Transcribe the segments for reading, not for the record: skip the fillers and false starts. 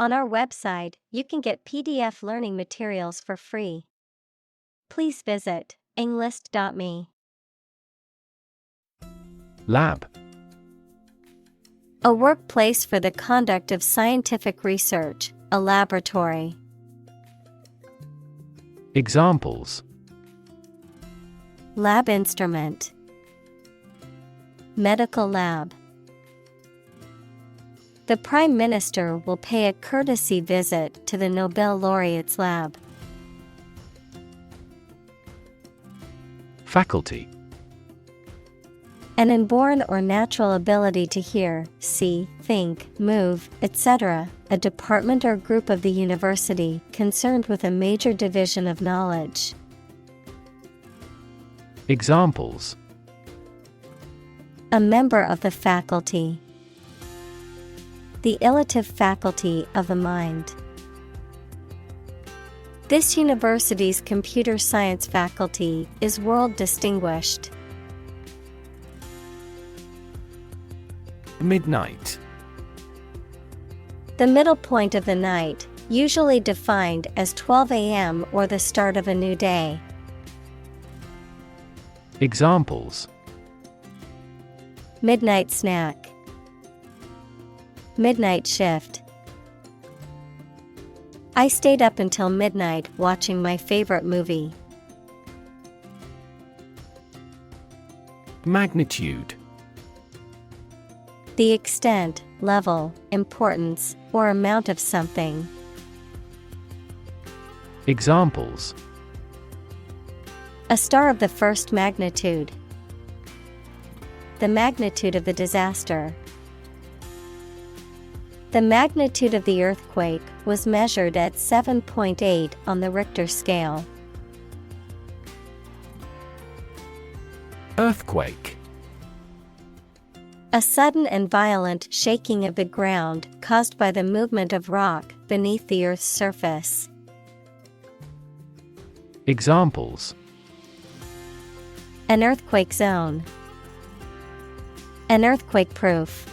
On our website, you can get PDF learning materials for free. Please visit englist.me. Lab. A workplace for the conduct of scientific research, a laboratory. Examples: Lab instrument. Medical lab. The Prime Minister will pay a courtesy visit to the Nobel laureate's lab. Faculty. An inborn or natural ability to hear, see, think, move, etc., a department or group of the university concerned with a major division of knowledge. Examples: A member of the faculty. The elative faculty of the mind. This university's computer science faculty is world distinguished. Midnight. The middle point of the night, usually defined as 12 a.m. or the start of a new day. Examples: Midnight snack. Midnight shift. I stayed up until midnight watching my favorite movie. Magnitude. The extent, level, importance, or amount of something. Examples: A star of the first magnitude. The magnitude of the disaster. The magnitude of the earthquake was measured at 7.8 on the Richter scale. Earthquake. A sudden and violent shaking of the ground caused by the movement of rock beneath the Earth's surface. Examples: An earthquake zone. An earthquake proof.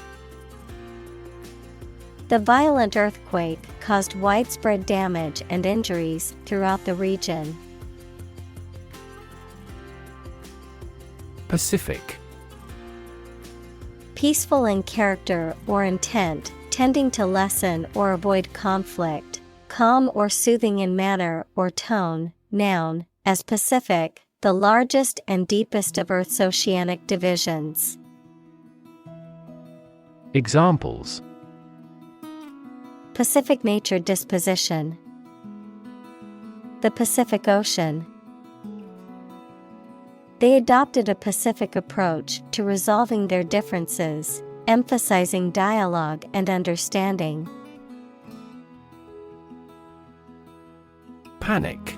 The violent earthquake caused widespread damage and injuries throughout the region. Pacific. Peaceful in character or intent, tending to lessen or avoid conflict, calm or soothing in manner or tone. Noun, as Pacific, the largest and deepest of Earth's oceanic divisions. Examples: Pacific nature disposition. The Pacific Ocean. They adopted a pacific approach to resolving their differences, emphasizing dialogue and understanding. Panic.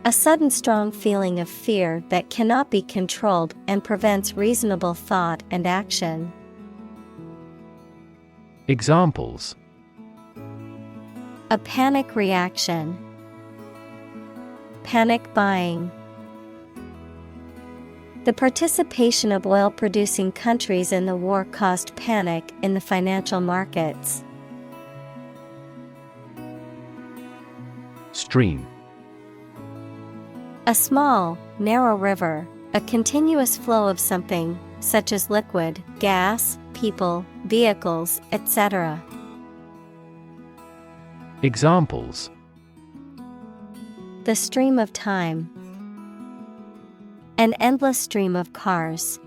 A sudden strong feeling of fear that cannot be controlled and prevents reasonable thought and action. Examples: A panic reaction. Panic buying. The participation of oil-producing countries in the war caused panic in the financial markets. Stream. A small, narrow river, a continuous flow of something, such as liquid, gas, people, vehicles, etc. Examples: The stream of time. An endless stream of cars.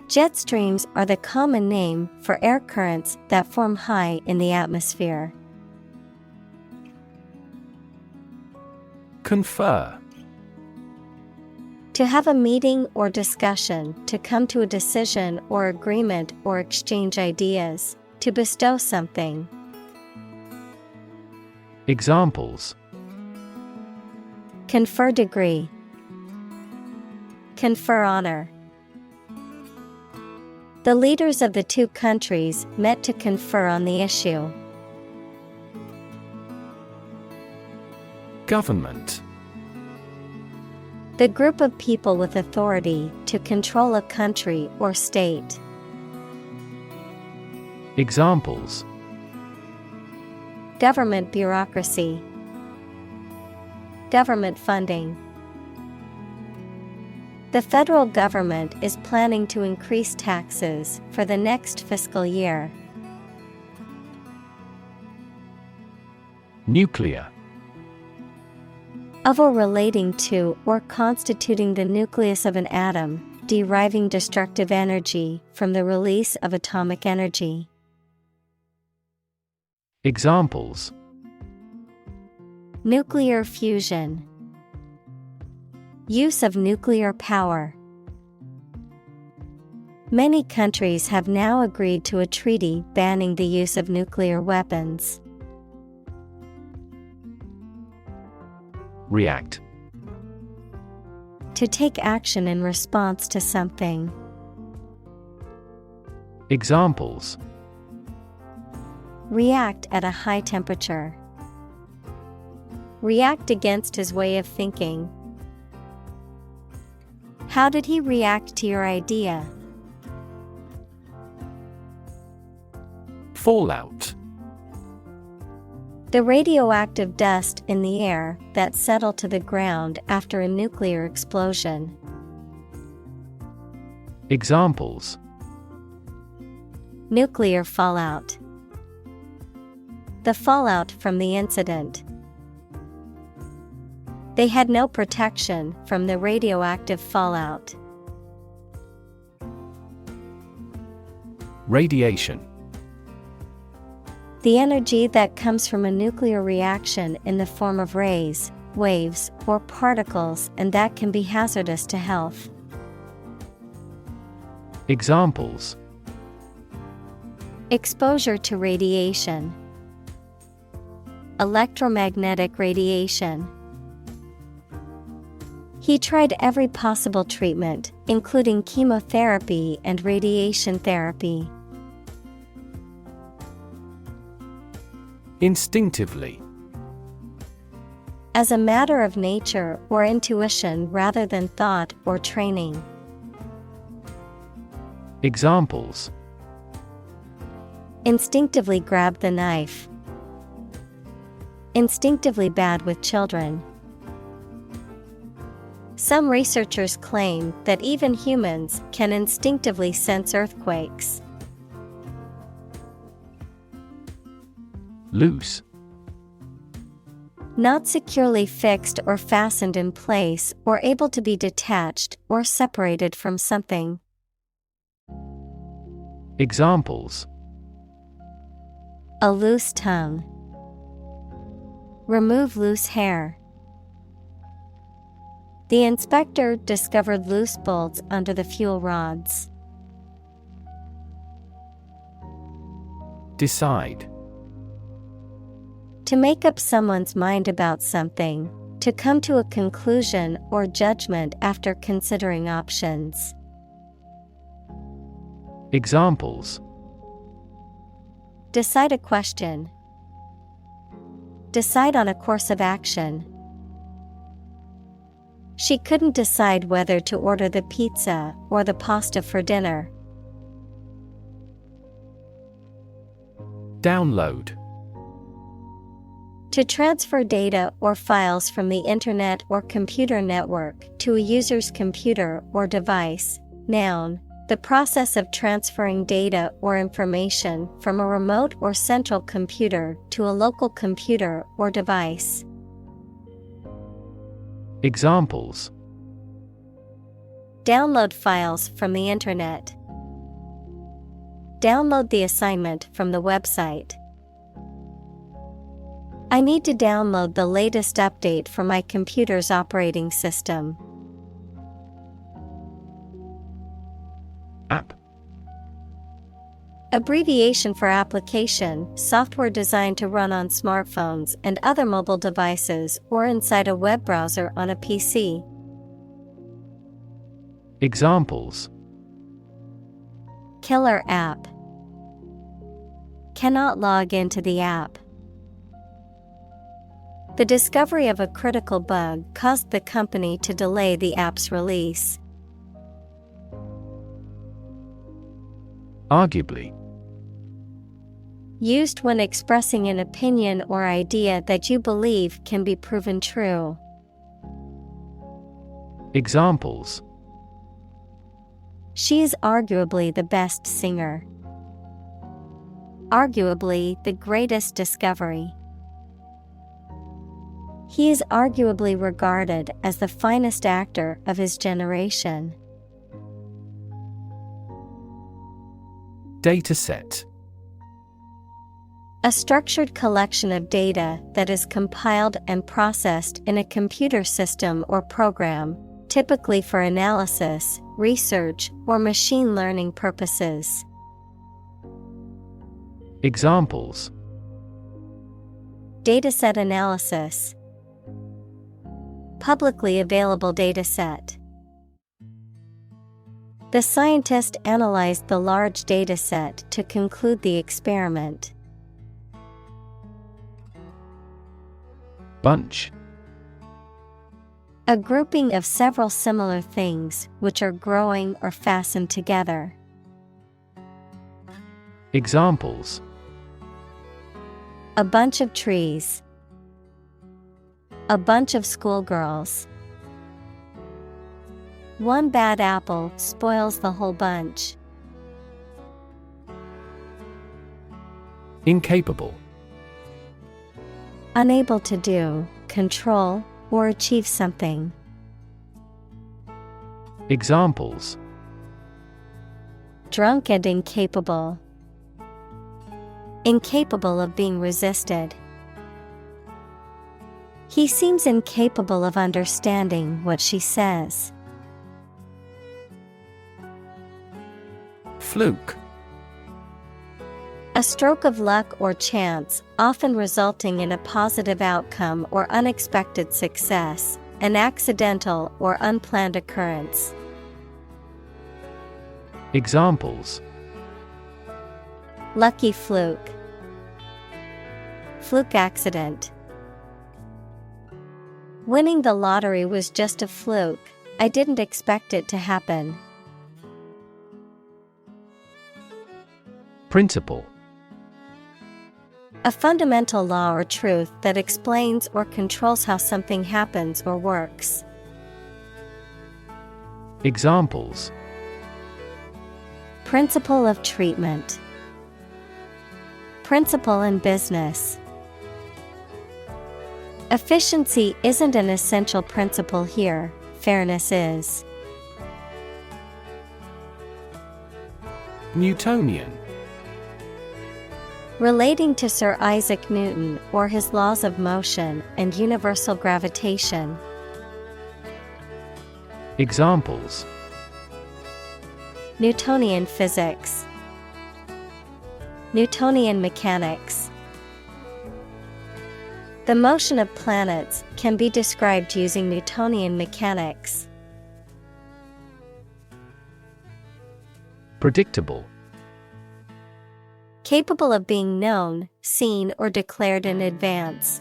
Jet streams are the common name for air currents that form high in the atmosphere. Confer. To have a meeting or discussion, to come to a decision or agreement or exchange ideas, to bestow something. Examples: Confer degree. Confer honor. The leaders of the two countries met to confer on the issue. Government. The group of people with authority to control a country or state. Examples: government bureaucracy, government funding. The federal government is planning to increase taxes for the next fiscal year. Nuclear. Of or relating to or constituting the nucleus of an atom, deriving destructive energy from the release of atomic energy. Examples: nuclear fusion, use of nuclear power. Many countries have now agreed to a treaty banning the use of nuclear weapons. React. To take action in response to something. Examples: react at a high temperature. React against his way of thinking. How did he react to your idea? Fallout. The radioactive dust in the air that settled to the ground after a nuclear explosion. Examples: nuclear fallout. The fallout from the incident. They had no protection from the radioactive fallout. Radiation. The energy that comes from a nuclear reaction in the form of rays, waves, or particles, and that can be hazardous to health. Examples: exposure to radiation. Electromagnetic radiation. He tried every possible treatment, including chemotherapy and radiation therapy. Instinctively. As a matter of nature or intuition rather than thought or training. Examples: instinctively grab the knife. Instinctively bad with children. Some researchers claim that even humans can instinctively sense earthquakes. Loose. Not securely fixed or fastened in place or able to be detached or separated from something. Examples: a loose tongue. Remove loose hair. The inspector discovered loose bolts under the fuel rods. Decide. To make up someone's mind about something, to come to a conclusion or judgment after considering options. Examples: decide a question. Decide on a course of action. She couldn't decide whether to order the pizza or the pasta for dinner. Download. To transfer data or files from the internet or computer network to a user's computer or device. Noun, the process of transferring data or information from a remote or central computer to a local computer or device. Examples: download files from the internet. Download the assignment from the website. I need to download the latest update for my computer's operating system. App. Abbreviation for application, software designed to run on smartphones and other mobile devices or inside a web browser on a PC. Examples: killer app. Cannot log into the app. The discovery of a critical bug caused the company to delay the app's release. Arguably. Used when expressing an opinion or idea that you believe can be proven true. Examples: She is arguably the best singer. Arguably the greatest discovery. He is arguably regarded as the finest actor of his generation. Dataset: A structured collection of data that is compiled and processed in a computer system or program, typically for analysis, research, or machine learning purposes. Examples: Dataset analysis. Publicly available dataset. The scientist analyzed the large dataset to conclude the experiment. Bunch: A grouping of several similar things which are growing or fastened together. Examples: A bunch of trees. A bunch of schoolgirls. One bad apple spoils the whole bunch. Incapable: Unable to do, control, or achieve something. Examples: Drunk and incapable. Incapable of being resisted. He seems incapable of understanding what she says. Fluke: A stroke of luck or chance, often resulting in a positive outcome or unexpected success, an accidental or unplanned occurrence. Examples: Lucky fluke. Fluke accident. Winning the lottery was just a fluke. I didn't expect it to happen. Principle: A fundamental law or truth that explains or controls how something happens or works. Examples: Principle of treatment. Principle in business. Efficiency isn't an essential principle here, fairness is. Newtonian: Relating to Sir Isaac Newton or his laws of motion and universal gravitation. Examples: Newtonian physics. Newtonian mechanics. The motion of planets can be described using Newtonian mechanics. Predictable: Capable of being known, seen, or declared in advance.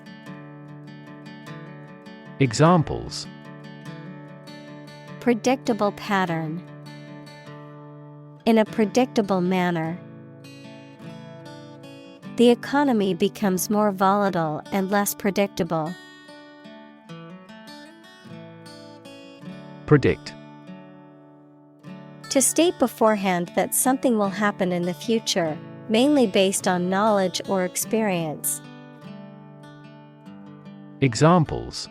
Examples: Predictable pattern. In a predictable manner. The economy becomes more volatile and less predictable. Predict: To state beforehand that something will happen in the future, mainly based on knowledge or experience. Examples: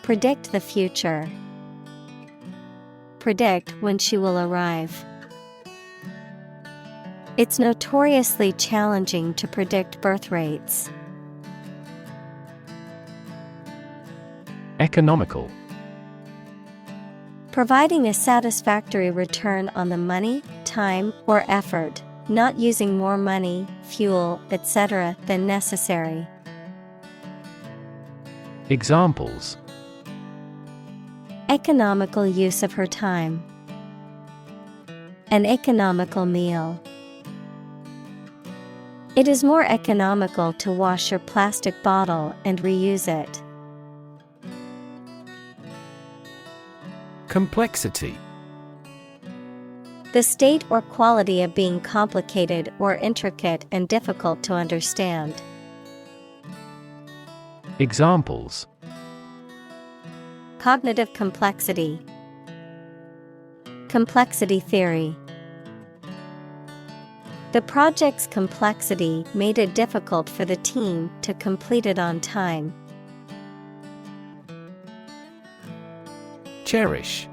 Predict the future. Predict when she will arrive. It's notoriously challenging to predict birth rates. Economical: Providing a satisfactory return on the money, time, or effort, not using more money, fuel, etc. than necessary. Examples: Economical use of her time. An economical meal. It is more economical to wash your plastic bottle and reuse it. Complexity: The state or quality of being complicated or intricate and difficult to understand. Examples: Cognitive complexity. Complexity theory. The project's complexity made it difficult for the team to complete it on time. Cherish.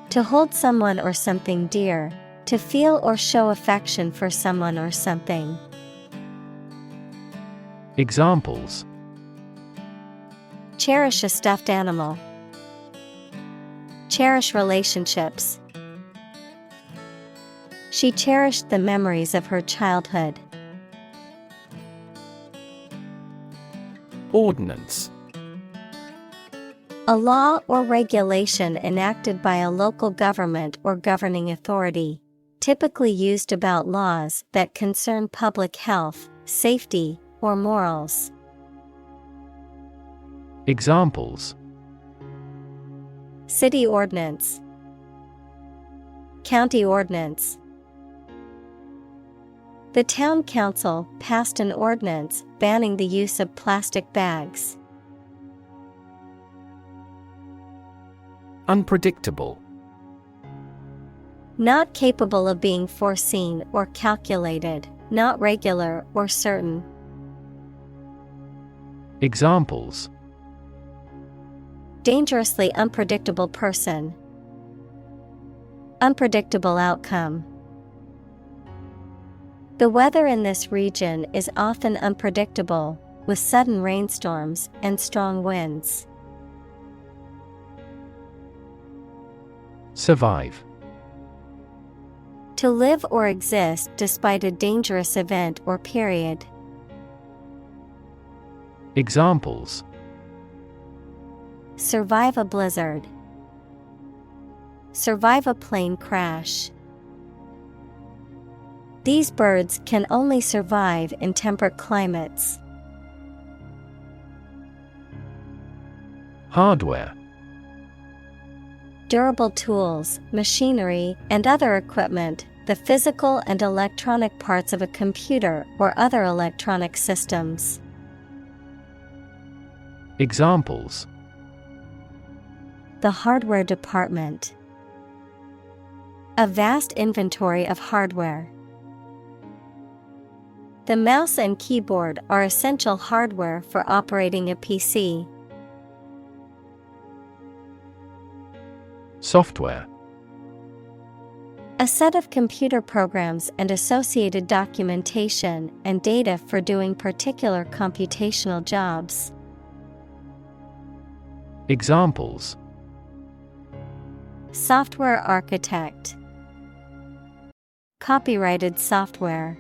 To hold someone or something dear, to feel or show affection for someone or something. Examples: Cherish a stuffed animal. Cherish relationships. She cherished the memories of her childhood. Ordinance. A law or regulation enacted by a local government or governing authority, typically used about laws that concern public health, safety, or morals. Examples: City ordinance. County ordinance. The town council passed an ordinance banning the use of plastic bags. Unpredictable. Not capable of being foreseen or calculated, not regular or certain. Examples: Dangerously unpredictable person. Unpredictable outcome. The weather in this region is often unpredictable, with sudden rainstorms and strong winds. Survive. To live or exist despite a dangerous event or period. Examples: Survive a blizzard. Survive a plane crash. These birds can only survive in temperate climates. Hardware. Durable tools, machinery, and other equipment, the physical and electronic parts of a computer or other electronic systems. Examples: The hardware department. A vast inventory of hardware. The mouse and keyboard are essential hardware for operating a PC. Software. A set of computer programs and associated documentation and data for doing particular computational jobs. Examples: Software architect. Copyrighted software.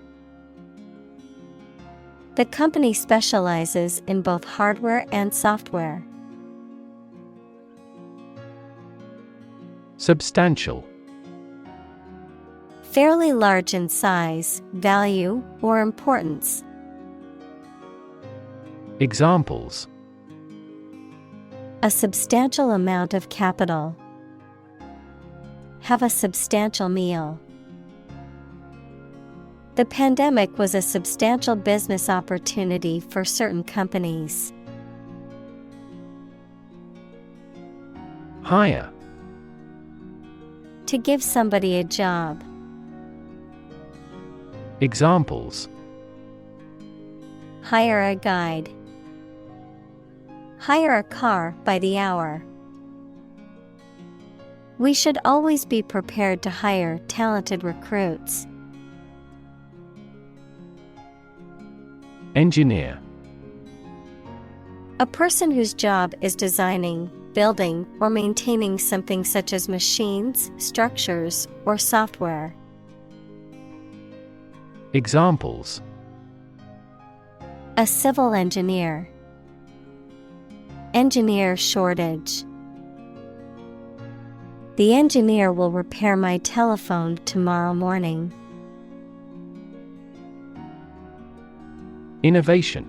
The company specializes in both hardware and software. Substantial. Fairly large in size, value, or importance. Examples: A substantial amount of capital. Have a substantial meal. The pandemic was a substantial business opportunity for certain companies. Hire. To give somebody a job. Examples: Hire a guide. Hire a car by the hour. We should always be prepared to hire talented recruits. Engineer. A person whose job is designing, building, or maintaining something such as machines, structures, or software. Examples: A civil engineer. Engineer shortage. The engineer will repair my telephone tomorrow morning. Innovation.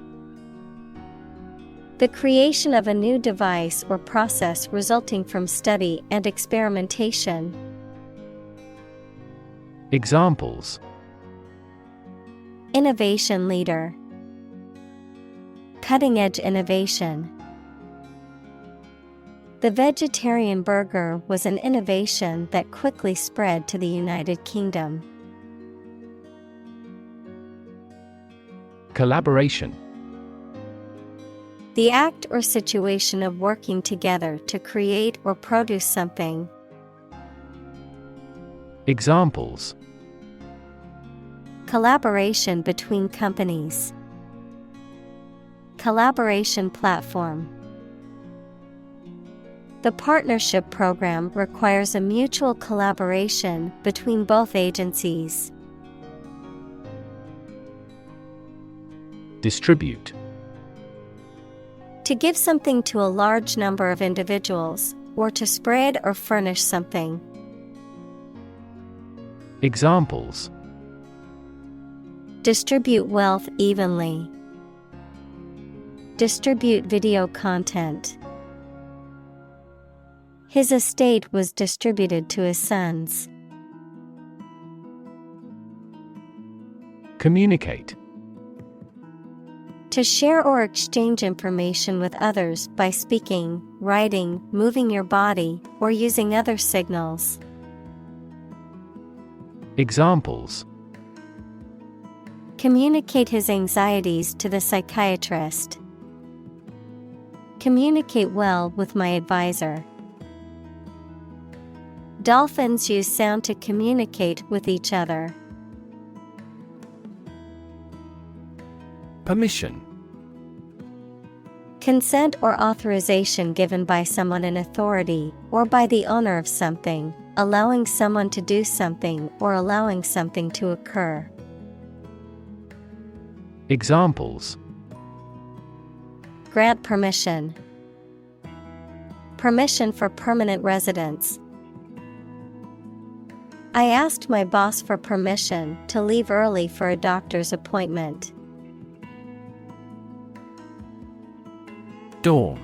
The creation of a new device or process resulting from study and experimentation. Examples: innovation leader, cutting-edge innovation. The vegetarian burger was an innovation that quickly spread to the United Kingdom. Collaboration. The act or situation of working together to create or produce something. Examples: collaboration between companies, collaboration platform. The partnership program requires a mutual collaboration between both agencies. Distribute. To give something to a large number of individuals, or to spread or furnish something. Examples: distribute wealth evenly, distribute video content. His estate was distributed to his sons. Communicate. To share or exchange information with others by speaking, writing, moving your body, or using other signals. Examples: communicate his anxieties to the psychiatrist. Communicate well with my advisor. Dolphins use sound to communicate with each other. Permission. Consent or authorization given by someone in authority, or by the owner of something, allowing someone to do something or allowing something to occur. Examples: grant permission. Permission for permanent residence. I asked my boss for permission to leave early for a doctor's appointment. Dorm.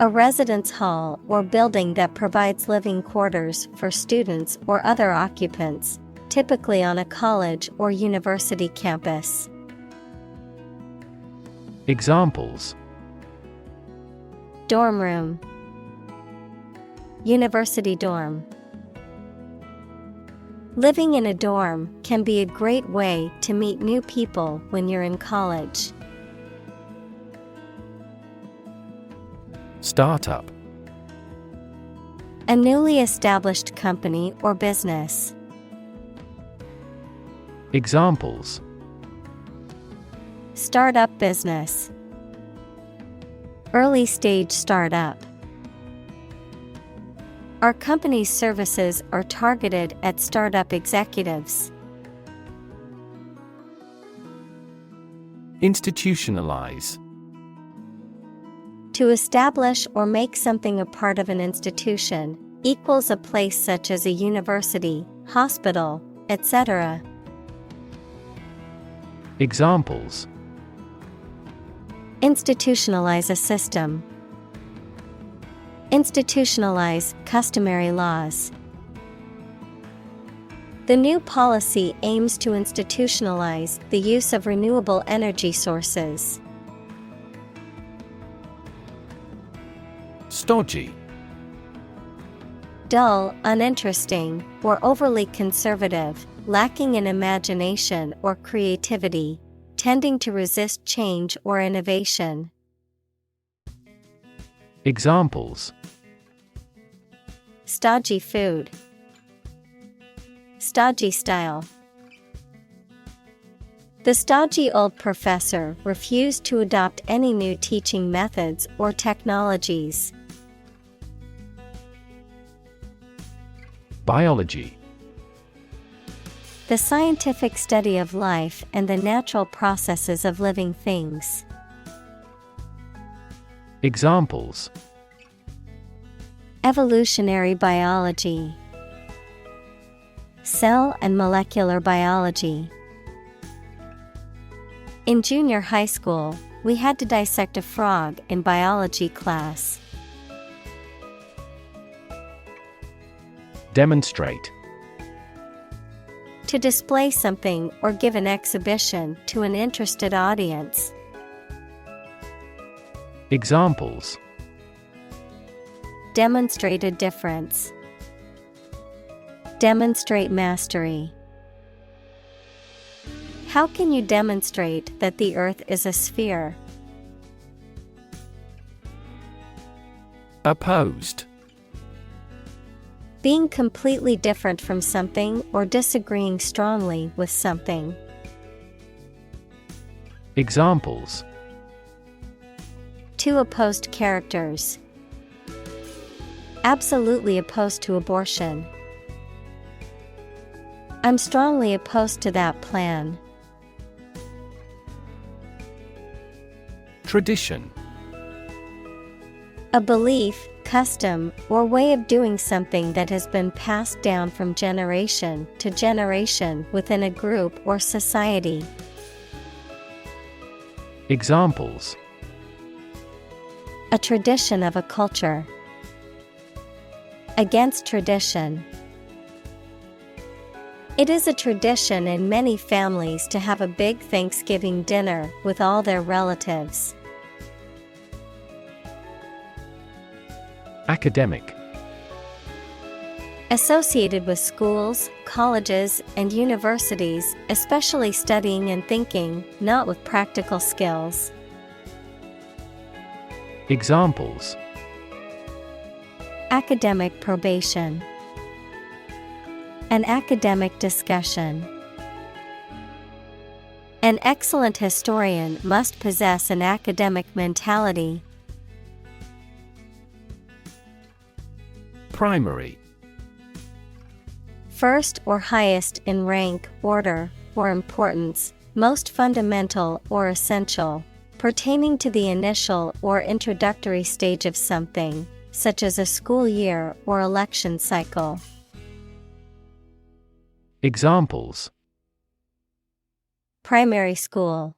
A residence hall or building that provides living quarters for students or other occupants, typically on a college or university campus. Examples: dorm room, university dorm. Living in a dorm can be a great way to meet new people when you're in college. Startup. A newly established company or business. Examples: startup business, early stage startup. Our company's services are targeted at startup executives. Institutionalize. To establish or make something a part of an institution, equals a place such as a university, hospital, etc. Examples: institutionalize a system. Institutionalize customary laws. The new policy aims to institutionalize the use of renewable energy sources. Stodgy. Dull, uninteresting, or overly conservative, lacking in imagination or creativity, tending to resist change or innovation. Examples: stodgy food, stodgy style. The stodgy old professor refused to adopt any new teaching methods or technologies. Biology. The scientific study of life and the natural processes of living things. Examples: evolutionary biology, cell and molecular biology. In junior high school, we had to dissect a frog in biology class. Demonstrate. To display something or give an exhibition to an interested audience. Examples: Demonstrate a difference. Demonstrate mastery. How can you demonstrate that the Earth is a sphere? Opposed. Being completely different from something or disagreeing strongly with something. Examples: Two opposed characters. Absolutely opposed to abortion. I'm strongly opposed to that plan. Tradition. A belief, custom, or way of doing something that has been passed down from generation to generation within a group or society. Examples: A tradition of a culture. Against tradition. It is a tradition in many families to have a big Thanksgiving dinner with all their relatives. Academic. Associated with schools, colleges, and universities, especially studying and thinking, not with practical skills. Examples: Academic probation. An academic discussion. An excellent historian must possess an academic mentality. Primary. First or highest in rank, order, or importance, most fundamental or essential, pertaining to the initial or introductory stage of something, such as a school year or election cycle. Examples: Primary school.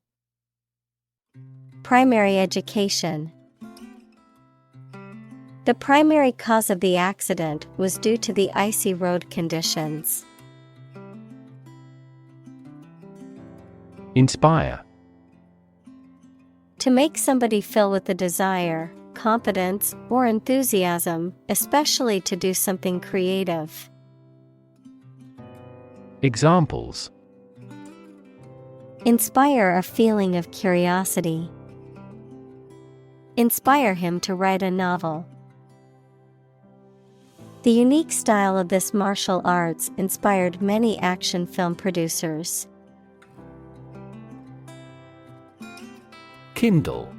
Primary education. The primary cause of the accident was due to the icy road conditions. Inspire. To make somebody feel with the desire, confidence, or enthusiasm, especially to do something creative. Examples: Inspire a feeling of curiosity. Inspire him to write a novel. The unique style of this martial arts inspired many action film producers. Kindle.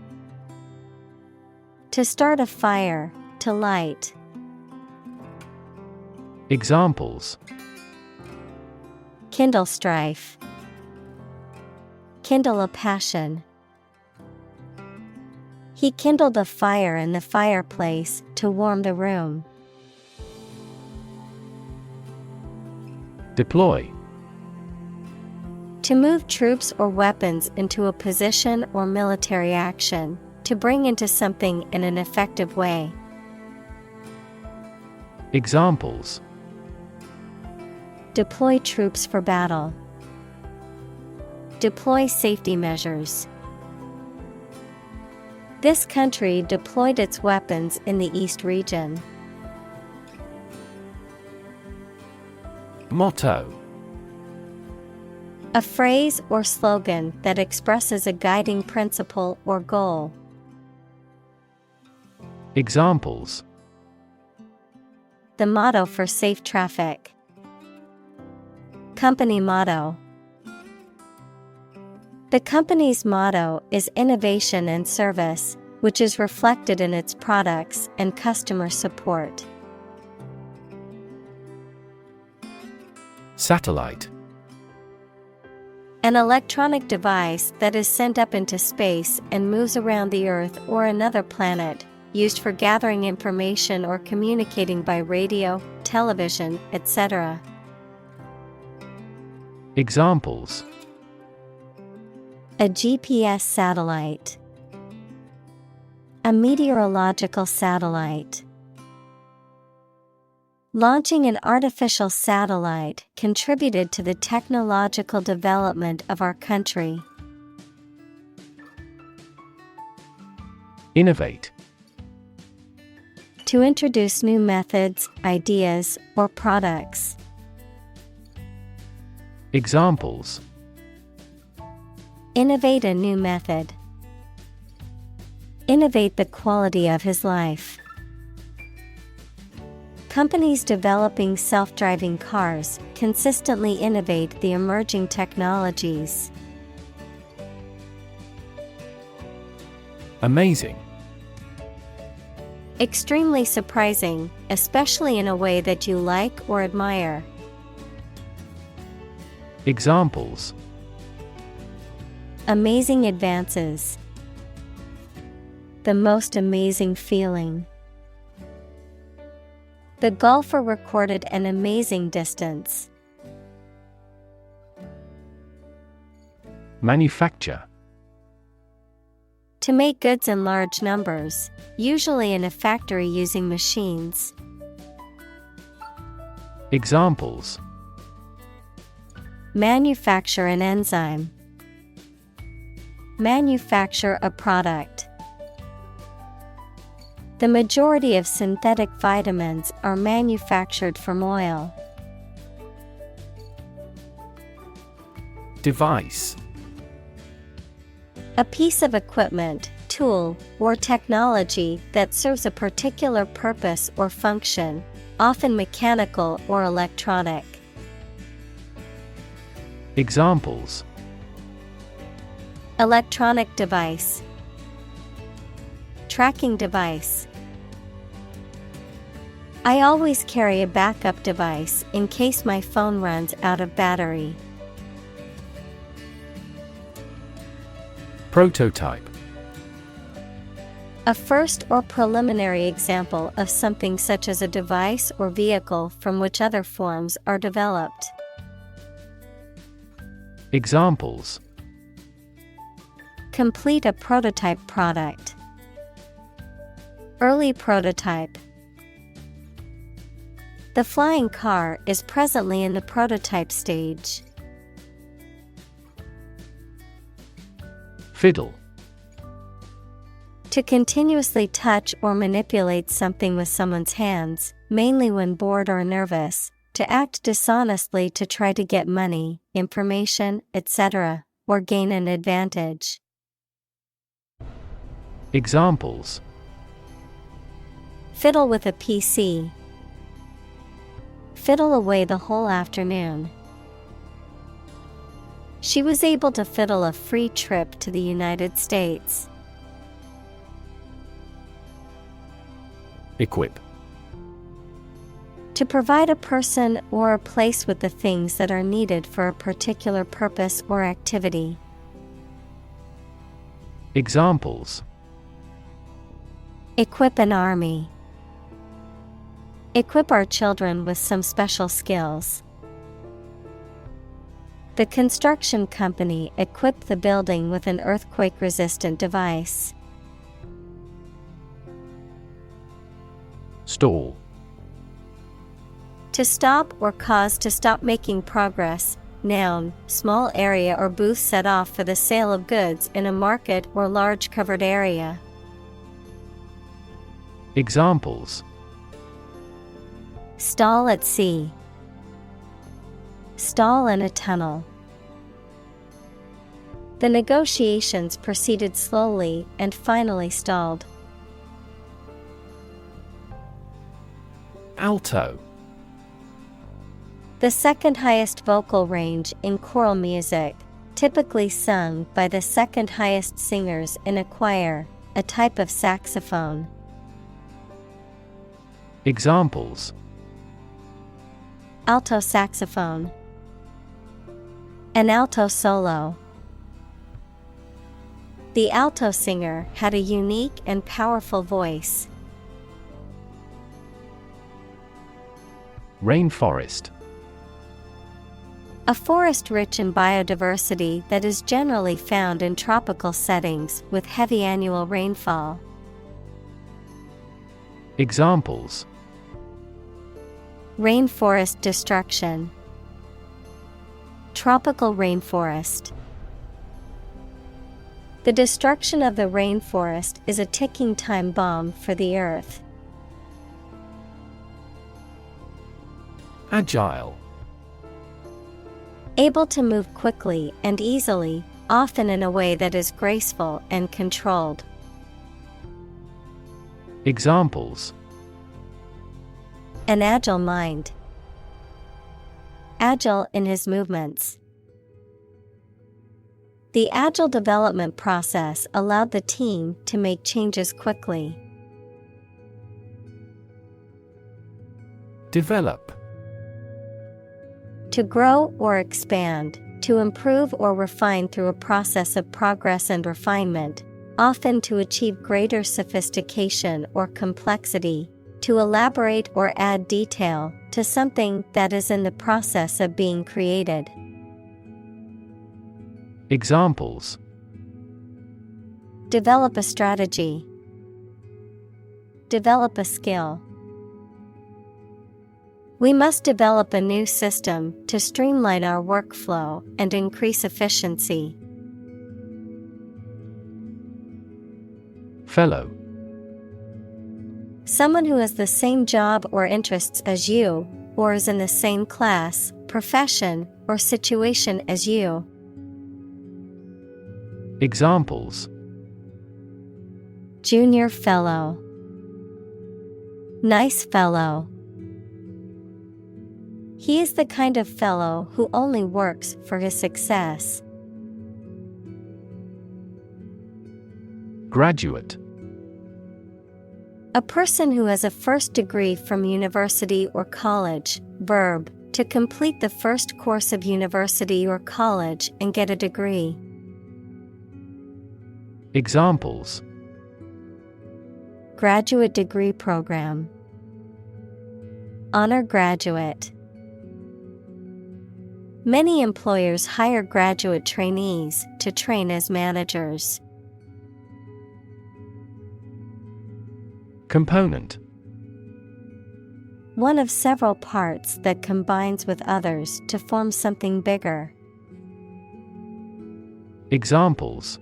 To start a fire, to light. Examples: Kindle strife. Kindle a passion. He kindled a fire in the fireplace to warm the room. Deploy. To move troops or weapons into a position or military action, to bring into something in an effective way. Examples: Deploy troops for battle. Deploy safety measures. This country deployed its weapons in the East region. Motto. A phrase or slogan that expresses a guiding principle or goal. Examples: The motto for safe traffic. Company motto. The company's motto is innovation and service, which is reflected in its products and customer support. Satellite. An electronic device that is sent up into space and moves around the Earth or another planet, used for gathering information or communicating by radio, television, etc. Examples: A GPS satellite. A meteorological satellite. Launching an artificial satellite contributed to the technological development of our country. Innovate. To introduce new methods, ideas, or products. Examples: Innovate a new method. Innovate the quality of his life. Companies developing self-driving cars consistently innovate the emerging technologies. Amazing. Extremely surprising, especially in a way that you like or admire. Examples: Amazing advances. The most amazing feeling. The golfer recorded an amazing distance. Manufacture. To make goods in large numbers, usually in a factory using machines. Examples: Manufacture an enzyme. Manufacture a product. The majority of synthetic vitamins are manufactured from oil. Device. A piece of equipment, tool, or technology that serves a particular purpose or function, often mechanical or electronic. Examples: Electronic device. Tracking device. I always carry a backup device in case my phone runs out of battery. Prototype. A first or preliminary example of something such as a device or vehicle from which other forms are developed. Examples: Complete a prototype product. Early prototype. The flying car is presently in the prototype stage. Fiddle. To continuously touch or manipulate something with someone's hands, mainly when bored or nervous, to act dishonestly to try to get money, information, etc., or gain an advantage. Examples: Fiddle with a PC. Fiddle away the whole afternoon. She was able to fiddle a free trip to the United States. Equip. To provide a person or a place with the things that are needed for a particular purpose or activity. Examples: Equip an army. Equip our children with some special skills. The construction company equipped the building with an earthquake-resistant device. Stall. To stop or cause to stop making progress. Noun, small area or booth set off for the sale of goods in a market or large covered area. Examples: Stall at sea. Stall in a tunnel. The negotiations proceeded slowly and finally stalled. Alto. The second highest vocal range in choral music, typically sung by the second highest singers in a choir, a type of saxophone. Examples: Alto saxophone. An alto solo. The alto singer had a unique and powerful voice. Rainforest. A forest rich in biodiversity that is generally found in tropical settings with heavy annual rainfall. Examples: Rainforest destruction. Tropical rainforest. The destruction of the rainforest is a ticking time bomb for the Earth. Agile. Able to move quickly and easily, often in a way that is graceful and controlled. Examples: An agile mind. Agile in his movements. The agile development process allowed the team to make changes quickly. Develop. To grow or expand, to improve or refine through a process of progress and refinement, often to achieve greater sophistication or complexity, to elaborate or add detail to something that is in the process of being created. Examples: Develop a strategy. Develop a skill. We must develop a new system to streamline our workflow and increase efficiency. Fellow. Someone who has the same job or interests as you, or is in the same class, profession, or situation as you. Examples: Junior fellow. Nice fellow. He is the kind of fellow who only works for his success. Graduate. A person who has a first degree from university or college. Verb, to complete the first course of university or college and get a degree. Examples: Graduate degree program. Honor graduate. Many employers hire graduate trainees to train as managers. Component. One of several parts that combines with others to form something bigger. Examples: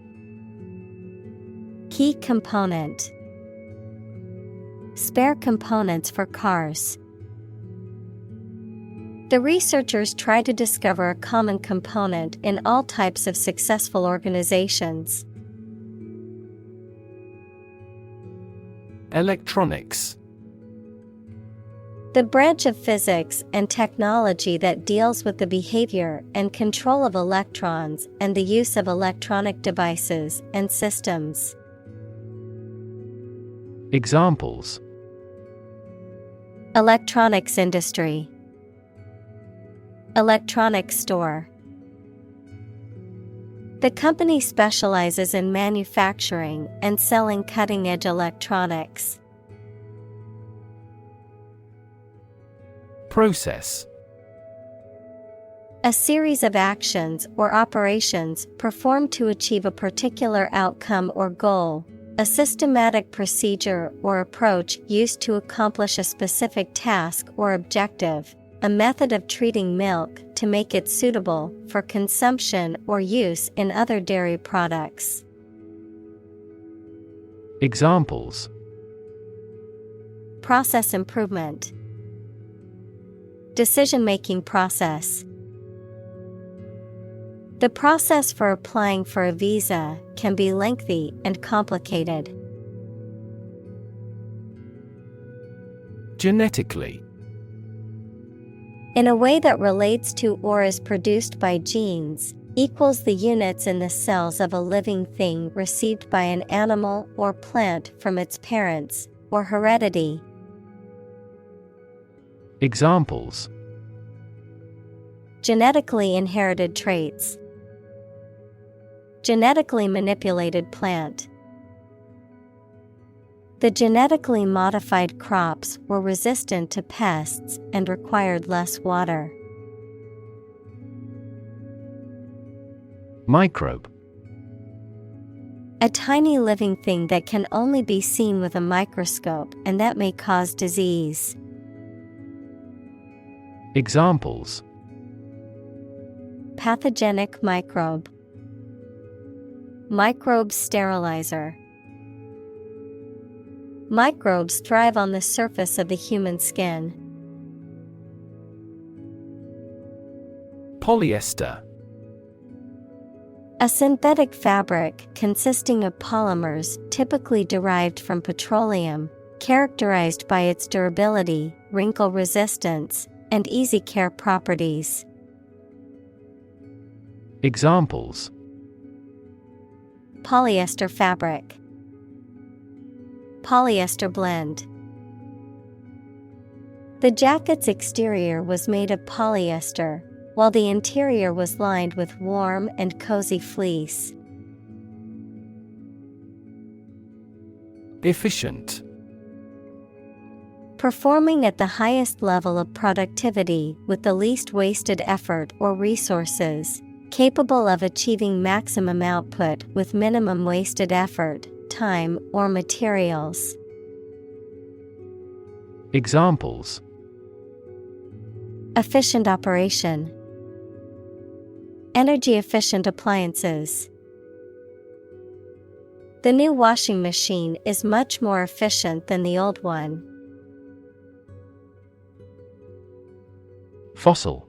Key component. Spare components for cars. The researchers try to discover a common component in all types of successful organizations. Electronics. The branch of physics and technology that deals with the behavior and control of electrons and the use of electronic devices and systems. Examples: Electronics industry. Electronics store. The company specializes in manufacturing and selling cutting-edge electronics. Process. A series of actions or operations performed to achieve a particular outcome or goal. A systematic procedure or approach used to accomplish a specific task or objective. A method of treating milk to make it suitable for consumption or use in other dairy products. Examples: Process improvement. Decision-making process. The process for applying for a visa can be lengthy and complicated. Genetically. In a way that relates to or is produced by genes, equals the units in the cells of a living thing received by an animal or plant from its parents, or heredity. Examples: Genetically inherited traits. Genetically manipulated plant. The genetically modified crops were resistant to pests and required less water. Microbe. A tiny living thing that can only be seen with a microscope and that may cause disease. Examples: pathogenic microbe, microbe sterilizer. Microbes thrive on the surface of the human skin. Polyester. A synthetic fabric consisting of polymers typically derived from petroleum, characterized by its durability, wrinkle resistance, and easy care properties. Examples: polyester fabric, polyester blend. The jacket's exterior was made of polyester, while the interior was lined with warm and cozy fleece. Efficient. Performing at the highest level of productivity with the least wasted effort or resources, capable of achieving maximum output with minimum wasted effort, time, or materials. Examples: efficient operation, energy efficient appliances. The new washing machine is much more efficient than the old one. Fossil.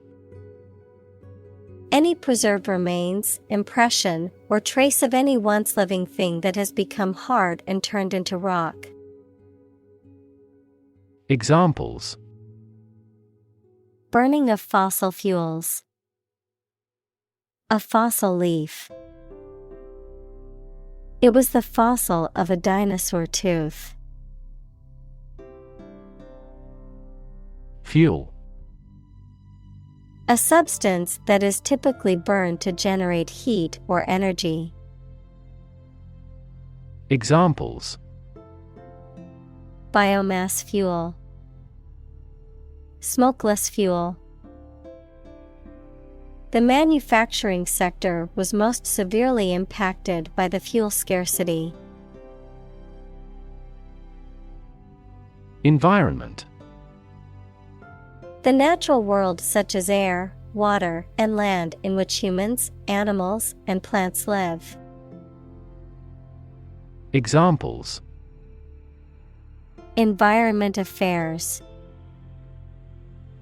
Any preserved remains, impression, or trace of any once living thing that has become hard and turned into rock. Examples: burning of fossil fuels, a fossil leaf. It was the fossil of a dinosaur tooth. Fuel. A substance that is typically burned to generate heat or energy. Examples: biomass fuel, smokeless fuel. The manufacturing sector was most severely impacted by the fuel scarcity. Environment. The natural world such as air, water, and land in which humans, animals, and plants live. Examples: environment affairs,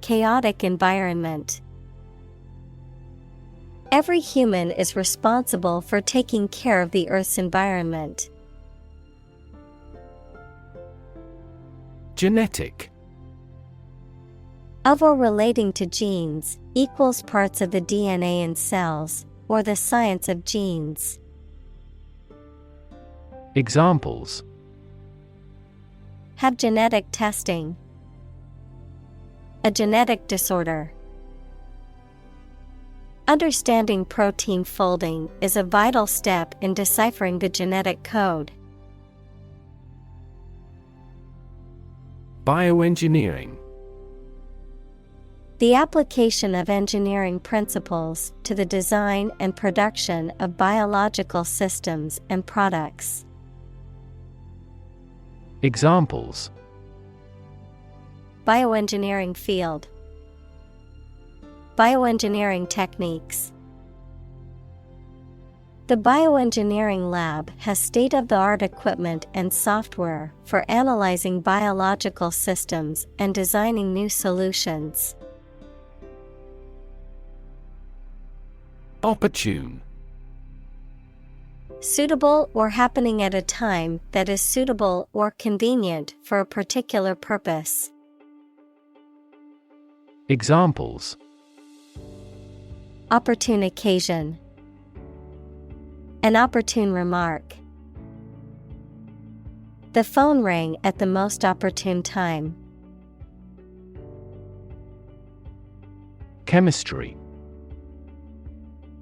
chaotic environment. Every human is responsible for taking care of the Earth's environment. Genetic. Of or relating to genes, equals parts of the DNA in cells, or the science of genes. Examples: have genetic testing, a genetic disorder. Understanding protein folding is a vital step in deciphering the genetic code. Bioengineering. The application of engineering principles to the design and production of biological systems and products. Examples: bioengineering field, bioengineering techniques. The bioengineering lab has state-of-the-art equipment and software for analyzing biological systems and designing new solutions. Opportune. Suitable or happening at a time that is suitable or convenient for a particular purpose. Examples: opportune occasion, an opportune remark. The phone rang at the most opportune time. Chemistry.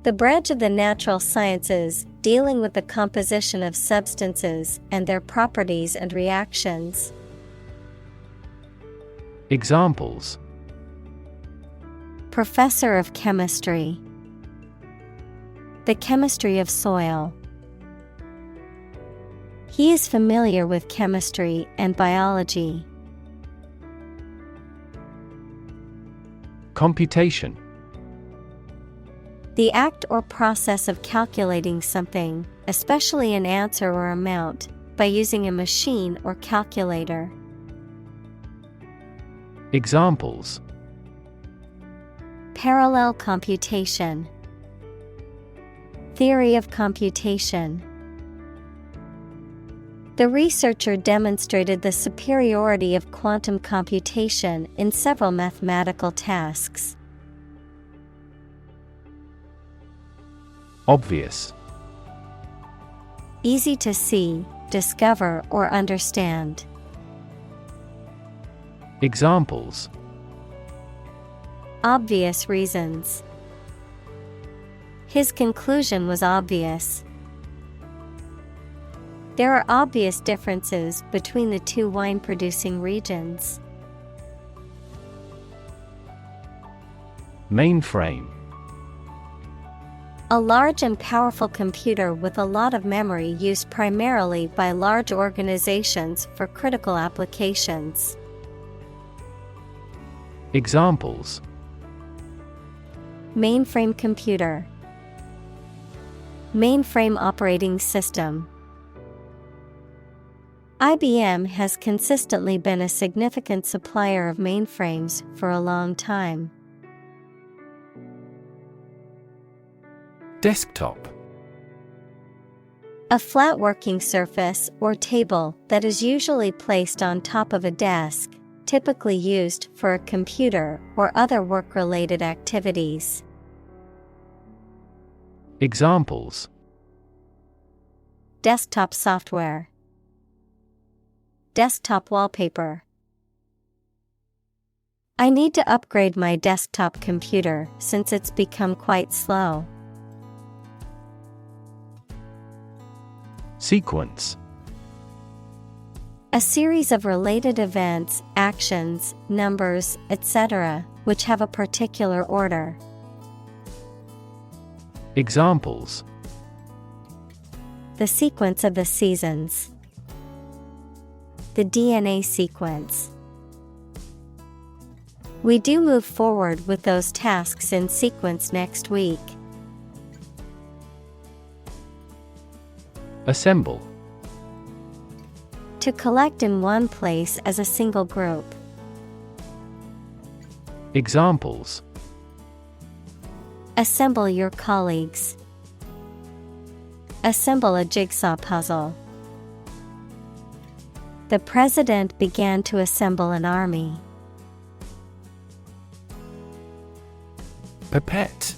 The branch of the natural sciences dealing with the composition of substances and their properties and reactions. Examples: professor of chemistry, the chemistry of soil. He is familiar with chemistry and biology. Computation. The act or process of calculating something, especially an answer or amount, by using a machine or calculator. Examples: Parallel computation. Theory of computation. The researcher demonstrated the superiority of quantum computation in several mathematical tasks. Obvious. Easy to see, discover, or understand. Examples: Obvious reasons. His conclusion was obvious. There are obvious differences between the two wine-producing regions. Mainframe. A large and powerful computer with a lot of memory used primarily by large organizations for critical applications. Examples: Mainframe computer. Mainframe operating system. IBM has consistently been a significant supplier of mainframes for a long time. Desktop. A flat working surface or table that is usually placed on top of a desk, typically used for a computer or other work-related activities. Examples: Desktop software. Desktop wallpaper. I need to upgrade my desktop computer since it's become quite slow. Sequence. A series of related events, actions, numbers, etc., which have a particular order. Examples: The sequence of the seasons. The DNA sequence. We do move forward with those tasks in sequence next week. Assemble. To collect in one place as a single group. Examples: Assemble your colleagues. Assemble a jigsaw puzzle. The president began to assemble an army. Pipette.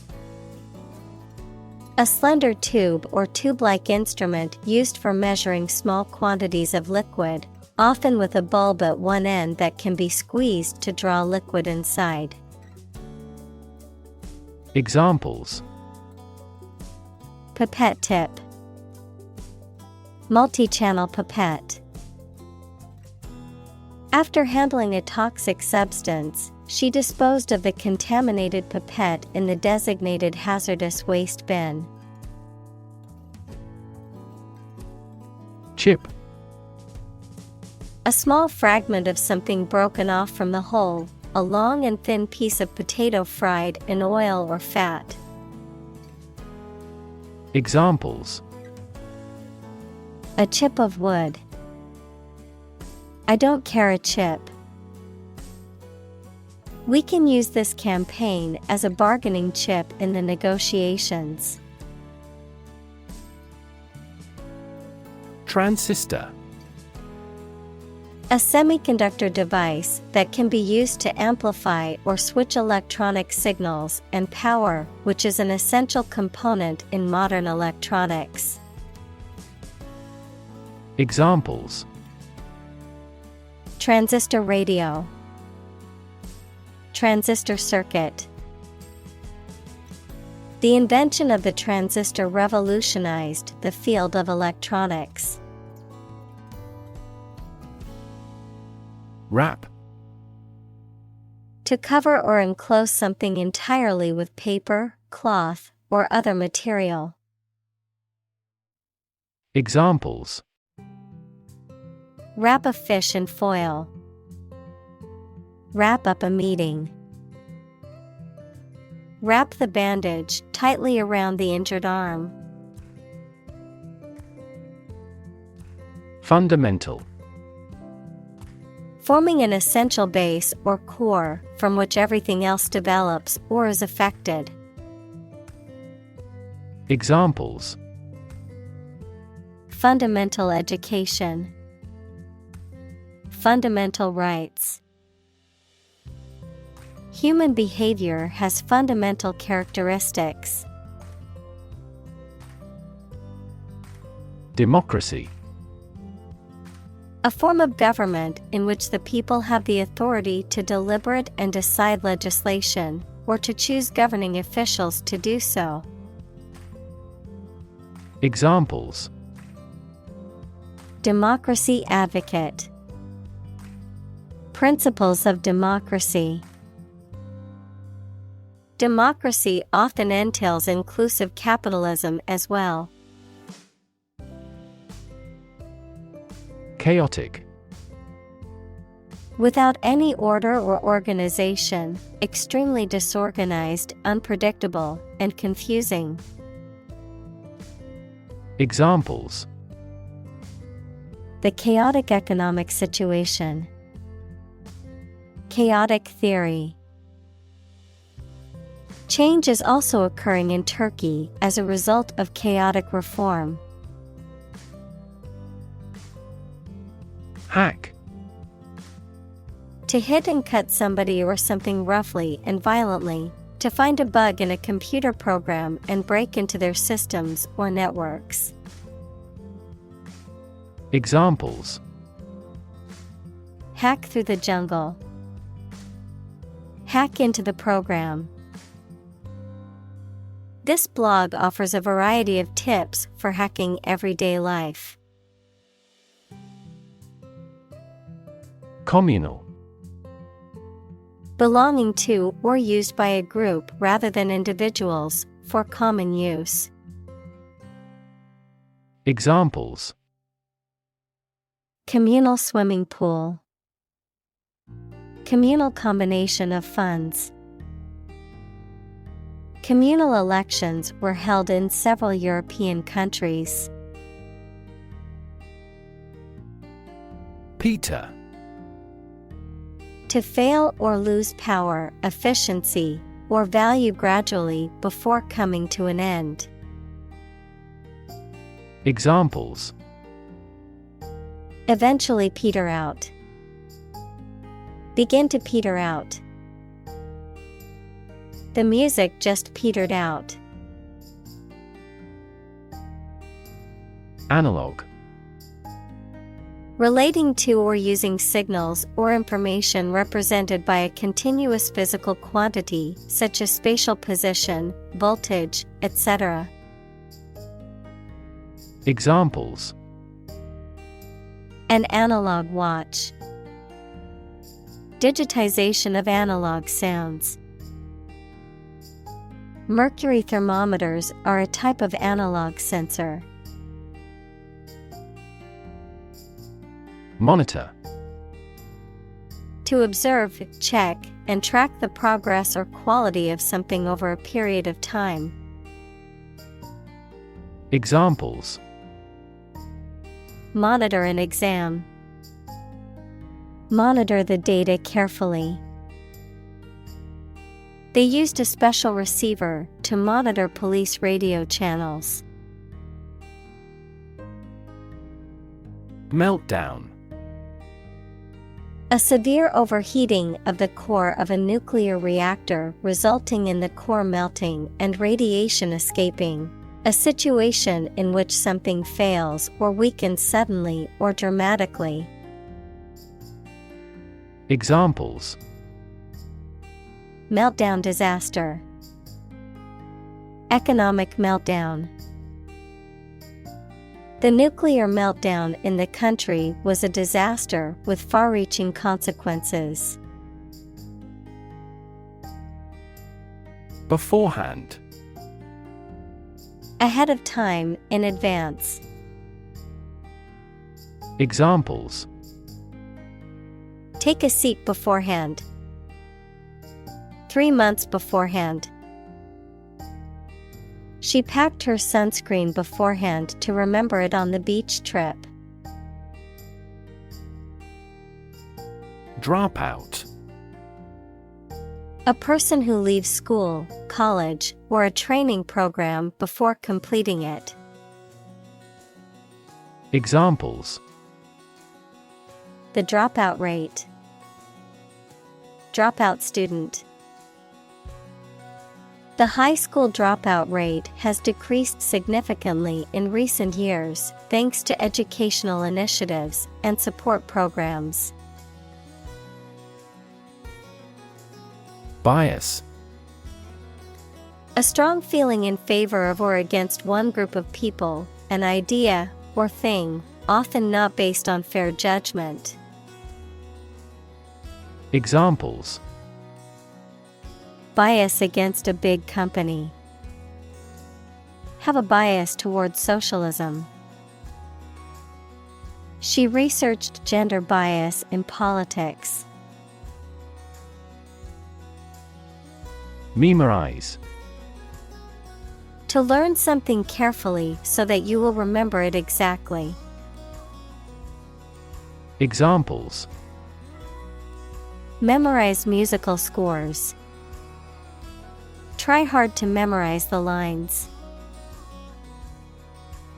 A slender tube or tube-like instrument used for measuring small quantities of liquid, often with a bulb at one end that can be squeezed to draw liquid inside. Examples: Pipette tip. Multi-channel pipette. After handling a toxic substance, she disposed of the contaminated pipette in the designated hazardous waste bin. Chip. A small fragment of something broken off from the whole, a long and thin piece of potato fried in oil or fat. Examples: A chip of wood. I don't care a chip. We can use this campaign as a bargaining chip in the negotiations. Transistor. A semiconductor device that can be used to amplify or switch electronic signals and power, which is an essential component in modern electronics. Examples: Transistor radio. Transistor circuit. The invention of the transistor revolutionized the field of electronics. Wrap. To cover or enclose something entirely with paper, cloth, or other material. Examples: Wrap a fish in foil. Wrap up a meeting. Wrap the bandage tightly around the injured arm. Fundamental. Forming an essential base or core from which everything else develops or is affected. Examples: Fundamental education. Fundamental rights. Human behavior has fundamental characteristics. Democracy. A form of government in which the people have the authority to deliberate and decide legislation, or to choose governing officials to do so. Examples: Democracy advocate. Principles of democracy. Democracy often entails inclusive capitalism as well. Chaotic. Without any order or organization, extremely disorganized, unpredictable, and confusing. Examples: The chaotic economic situation. Chaotic theory. Change is also occurring in Turkey as a result of chaotic reform. Hack. To hit and cut somebody or something roughly and violently, to find a bug in a computer program and break into their systems or networks. Examples: Hack through the jungle. Hack into the program. This blog offers a variety of tips for hacking everyday life. Communal. Belonging to or used by a group rather than individuals, for common use. Examples: Communal swimming pool. Communal combination of funds. Communal elections were held in several European countries. Peter. To fail or lose power, efficiency, or value gradually before coming to an end. Examples: Eventually peter out. Begin to peter out. The music just petered out. Analog. Relating to or using signals or information represented by a continuous physical quantity, such as spatial position, voltage, etc. Examples: An analog watch. Digitization of analog sounds. Mercury thermometers are a type of analog sensor. Monitor. To observe, check, and track the progress or quality of something over a period of time. Examples: Monitor an exam. Monitor the data carefully. They used a special receiver to monitor police radio channels. Meltdown. A severe overheating of the core of a nuclear reactor resulting in the core melting and radiation escaping. A situation in which something fails or weakens suddenly or dramatically. Examples: Meltdown disaster. Economic meltdown. The nuclear meltdown in the country was a disaster with far-reaching consequences. Beforehand. Ahead of time, in advance. Examples: Take a seat beforehand. 3 months beforehand. She packed her sunscreen beforehand to remember it on the beach trip. Dropout. A person who leaves school, college, or a training program before completing it. Examples: The dropout rate. Dropout student. The high school dropout rate has decreased significantly in recent years, thanks to educational initiatives and support programs. Bias. A strong feeling in favor of or against one group of people, an idea, or thing, often not based on fair judgment. Examples: Bias against a big company. Have a bias towards socialism. She researched gender bias in politics. Memorize. To learn something carefully so that you will remember it exactly. Examples: Memorize musical scores. Try hard to memorize the lines.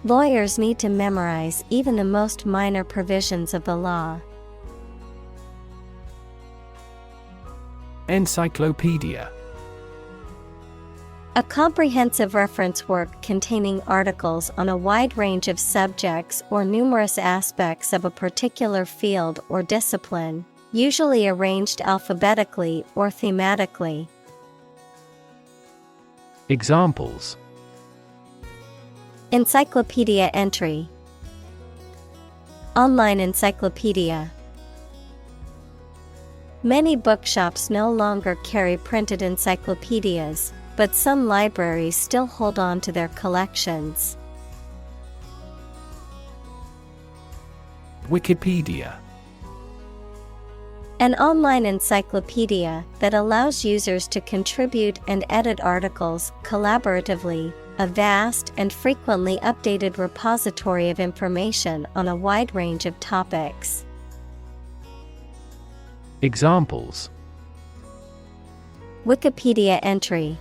Lawyers need to memorize even the most minor provisions of the law. Encyclopedia. A comprehensive reference work containing articles on a wide range of subjects or numerous aspects of a particular field or discipline, usually arranged alphabetically or thematically. Examples: Encyclopedia entry. Online encyclopedia. Many bookshops no longer carry printed encyclopedias, but some libraries still hold on to their collections. Wikipedia. An online encyclopedia that allows users to contribute and edit articles collaboratively, a vast and frequently updated repository of information on a wide range of topics. Examples: Wikipedia entry.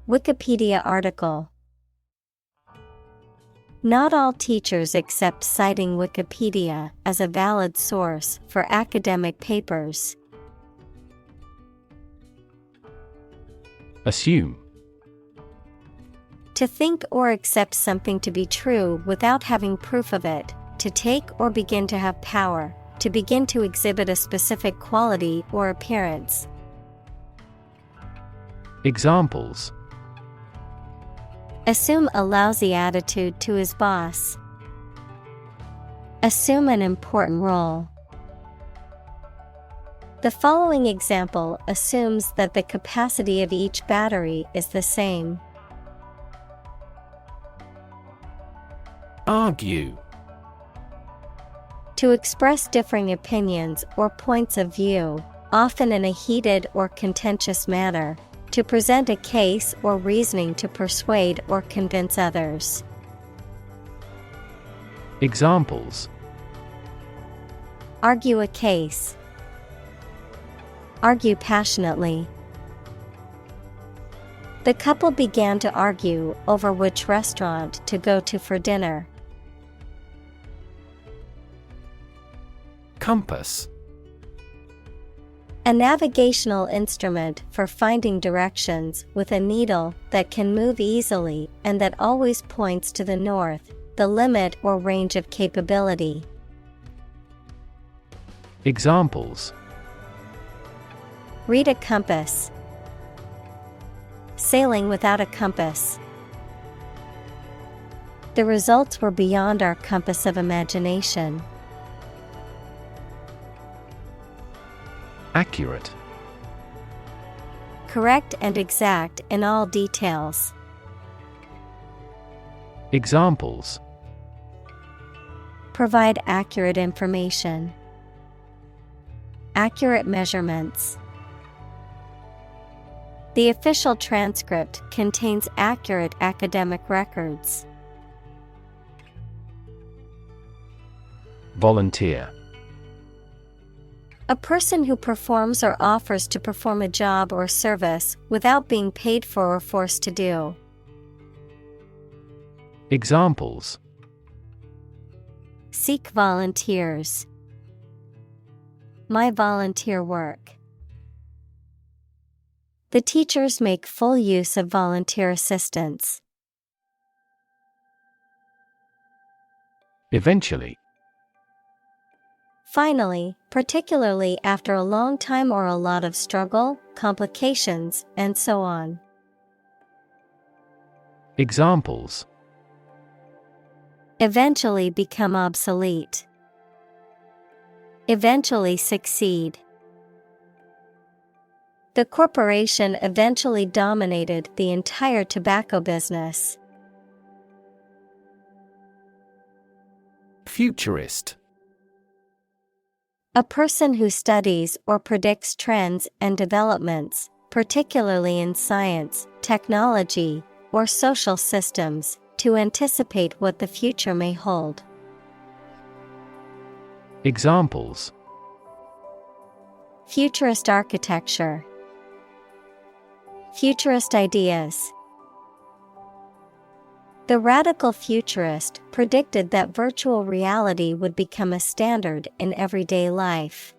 Wikipedia article. Not all teachers accept citing Wikipedia as a valid source for academic papers. Assume. To think or accept something to be true without having proof of it, to take or begin to have power, to begin to exhibit a specific quality or appearance. Examples: Assume a lousy attitude to his boss. Assume an important role. The following example assumes that the capacity of each battery is the same. Argue. To express differing opinions or points of view, often in a heated or contentious manner. To present a case or reasoning to persuade or convince others. Examples: Argue a case. Argue passionately. The couple began to argue over which restaurant to go to for dinner. Compass. A navigational instrument for finding directions with a needle that can move easily and that always points to the north, the limit or range of capability. Examples: Read a compass. Sailing without a compass. The results were beyond our compass of imagination. Accurate. Correct and exact in all details. Examples: Provide accurate information. Accurate measurements. The official transcript contains accurate academic records. Volunteer. A person who performs or offers to perform a job or service without being paid for or forced to do. Examples: Seek volunteers. My volunteer work. The teachers make full use of volunteer assistance. Eventually. Finally, particularly after a long time or a lot of struggle, complications, and so on. Examples: Eventually become obsolete. Eventually succeed. The corporation eventually dominated the entire tobacco business. Futurist. A person who studies or predicts trends and developments, particularly in science, technology, or social systems, to anticipate what the future may hold. Examples: Futurist architecture. Futurist ideas. The radical futurist predicted that virtual reality would become a standard in everyday life.